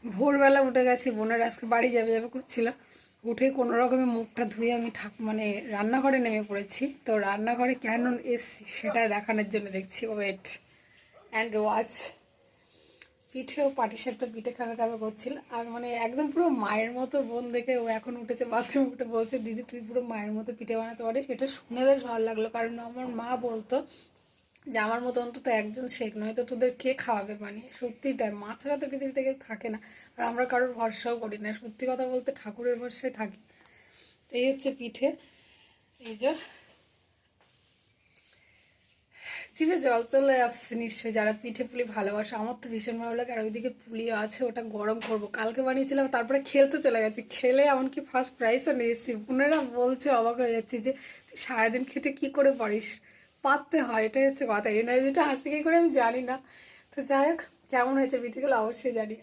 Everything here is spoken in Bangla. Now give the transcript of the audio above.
ভোরবেলা উঠে গেছি, বোনের আজকে বাড়ি যাবে যাবে করছিল। উঠে কোনো রকমে মুখটা ধুয়ে আমি মানে রান্নাঘরে নেমে পড়েছি। তো রান্নাঘরে কেন এসছি সেটা দেখানোর জন্য দেখছি, ওয়েট অ্যান্ড ওয়াচ। পিঠেও পাটিসাপটা পিঠে খাবে খাবে করছিল, আর মানে একদম পুরো মায়ের মতো বোন দেখে ও এখন উঠেছে, বাথরুম উঠে বলছে দিদি তুই পুরো মায়ের মতো পিঠে বানাতে পারিস। এটা শুনে বেশ ভালো লাগলো, কারণ আমার মা বলতো যে আমার মতো অন্তত একজন শেখ, নয় তো তোদের কে খাওয়াবে বানিয়ে। সত্যিই তাই, মা ছাড়া তো পৃথিবীতে কেউ থাকে না। আর আমরা কারোর ভরসাও করি না, সত্যি কথা বলতে ঠাকুরের ভরসায় থাকি। তো এই হচ্ছে পিঠে, এই যে জিভে জল চলে আসছে নিশ্চয়ই যারা পিঠে পুলি ভালোবাসে। আমার তো ভীষণ ভালো লাগে। আর ওইদিকে পুলিও আছে, ওটা গরম করব। কালকে বানিয়েছিলাম, তারপরে খেলতে চলে গেছি, খেলে এমনকি ফার্স্ট প্রাইজও নিয়ে এসেছি। বোনেরা বলছে, অবাক হয়ে যাচ্ছি যে তুই সারাদিন খেটে কী করে পারিস। পারতে হয়, এটাই হচ্ছে কথা। এনার্জিটা আসে কী করে আমি জানি না। তো যাই হোক, কেমন হয়েছে পিঠেগুলো অবশ্যই জানি।